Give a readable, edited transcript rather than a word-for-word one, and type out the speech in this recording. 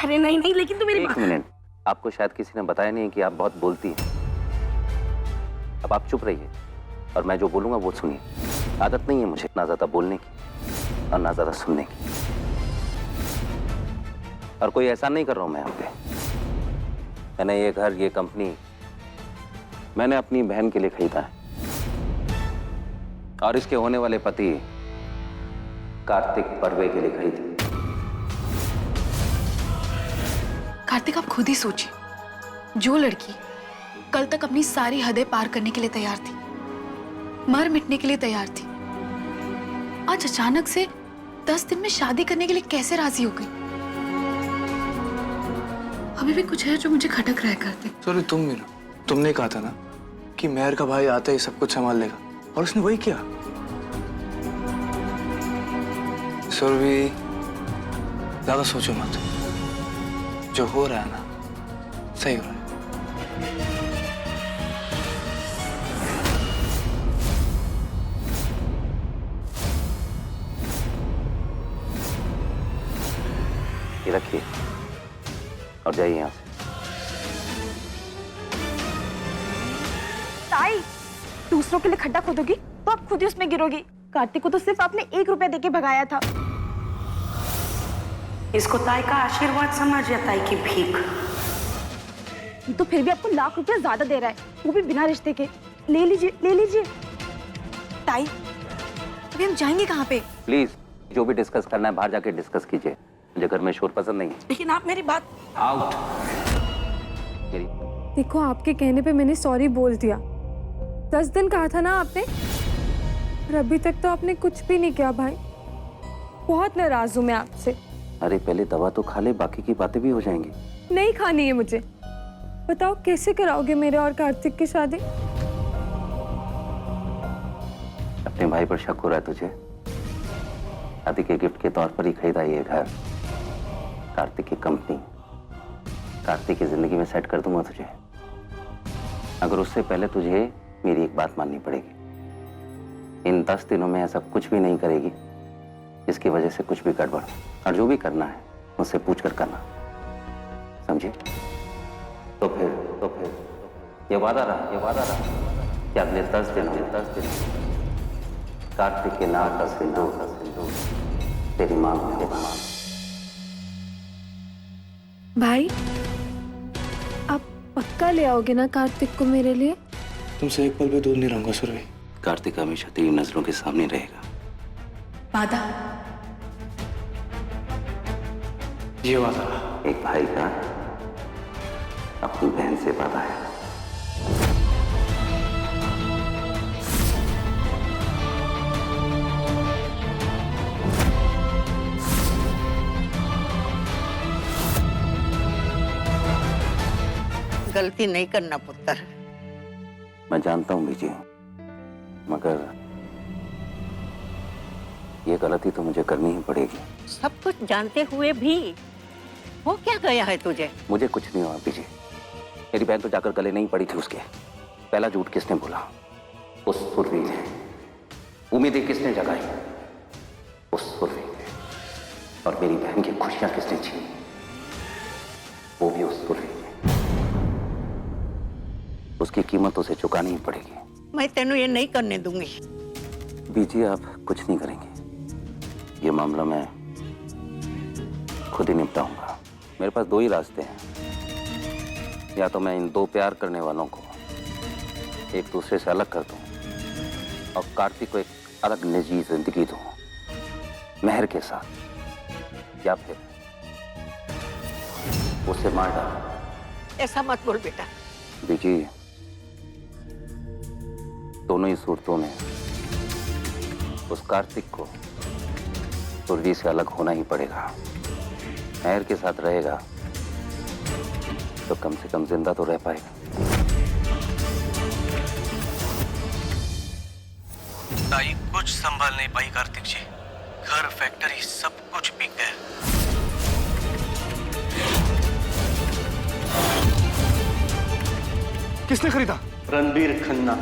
अरे नहीं नहीं, लेकिन तू मेरी एक मिनट, आपको शायद किसी ने बताया नहीं कि आप बहुत बोलती हैं। अब आप चुप रहिए और मैं जो बोलूंगा वो सुनिए। आदत नहीं है मुझे ना ज्यादा बोलने की और ना ज्यादा सुनने की, और कोई ऐसा नहीं कर रहा हूं मैं यहाँ पे। मैंने ये घर, ये कंपनी मैंने अपनी बहन के लिए खरीदा है, और इसके होने वाले पति कार्तिक पर्वे के लिए खरीदी। कार्तिक, आप खुद ही सोचिए, जो लड़की कल तक अपनी सारी हदें पार करने के लिए तैयार थी, मर मिटने के लिए तैयार थी, आज अचानक से 10 दिन में शादी करने के लिए कैसे राजी हो गई? अभी भी कुछ है जो मुझे खटक रहा है कार्तिक। सॉरी, तुम भी ना, तुमने कहा था ना कि मेहर का भाई आते ही सब कुछ संभाल लेगा, और उसने वही किया। सुरभि, ज्यादा सोचो मत, जो हो रहा है ना सही हो रहा है। ये रखिए और जाइए यहाँ से। ताई, दूसरों के लिए खड्डा खोदोगी तो आप खुद ही उसमें गिरोगी। कार्तिक को तो सिर्फ आपने 1 रुपया देके भगाया था। इसको ताई का आशीर्वाद समझ या ताई की भीख? ये तो फिर भी आपको लाख रुपया ज्यादा दे रहा है, वो भी बिना रिश्ते के। ले लीजिए, ले लीजिए। ताई, अभी हम जाएंगे कहाँ पे? प्लीज, जो भी डिस्कस करना है बाहर जाके डिस्कस कीजिए, मुझे घर में शोर पसंद नहीं है। लेकिन आप मेरी बात। आउट। मेरी देखो, आपके कहने पे मैंने सॉरी बोल दिया। 10 दिन कहा था ना आपने, और अभी तक तो आपने कुछ भी नहीं किया भाई। बहुत नाराज हूं मैं आपसे। अरे पहले दवा तो खा ले, बाकी की बातें भी हो जाएंगी। नहीं खानी है मुझे। बताओ कैसे कराओगे मेरे और कार्तिक की शादी? अपने भाई पर शक हो रहा है तुझे? शादी के गिफ्ट के तौर पर ही खरीदा ये घर, कार्तिक की कंपनी, कार्तिक की जिंदगी में सेट कर दूंगा तुझे। अगर उससे पहले तुझे मेरी एक बात माननी पड़ेगी। इन 10 दिनों में ऐसा कुछ भी नहीं करेगी जिसकी वजह से कुछ भी गड़बड़, और जो भी करना है मुझसे पूछ कर करना, समझे? तो फिर ये वादा रहा कि अगले 10 दिन कार्तिक के नाक का सिंदूर तेरी मांग में। भाई, आप पक्का ले आओगे ना कार्तिक को मेरे लिए? तुमसे एक पल भी दूर नहीं रहूंगा सुरभि। कार्तिक हमेशा तेरी नजरों के सामने रहेगा। वादा? ये वादा एक भाई का अपनी बहन से वादा है। गलती नहीं करना पुत्र। मैं जानता हूँ बीजी, मगर ये गलती तो मुझे करनी ही पड़ेगी। सब कुछ जानते हुए भी हो क्या गया है तुझे? मुझे कुछ नहीं हुआ बीजी। मेरी बहन तो जाकर गले नहीं पड़ी थी उसके। पहला झूठ किसने बोला? उस सुरभि ने। उम्मीदें किसने जगाई? उस सुरभि ने। और मेरी बहन की खुशियां किसने छीनी? वो भी उस सुरभि ने। उसकी कीमत उसे चुकानी ही पड़ेगी। मैं तेनू ये नहीं करने दूंगी। बीजी, आप कुछ नहीं करेंगे। ये मामला मैं खुद ही निपटाऊंगा। मेरे पास 2 ही रास्ते हैं। या तो मैं इन 2 प्यार करने वालों को एक दूसरे से अलग कर दूं और कार्तिक को एक अलग निजी जिंदगी दूं मेहर के साथ, या फिर उसे मार डालूं। ऐसा मत बोल बेटा। बीजी, दोनों ही सूरतों में उस कार्तिक को सुरभि से अलग होना ही पड़ेगा। मेहर के साथ रहेगा तो कम से कम जिंदा तो रह पाएगा। ताई कुछ संभाल नहीं पाई कार्तिक जी। घर, फैक्ट्री सब कुछ बिक गया। किसने खरीदा? रणबीर खन्ना।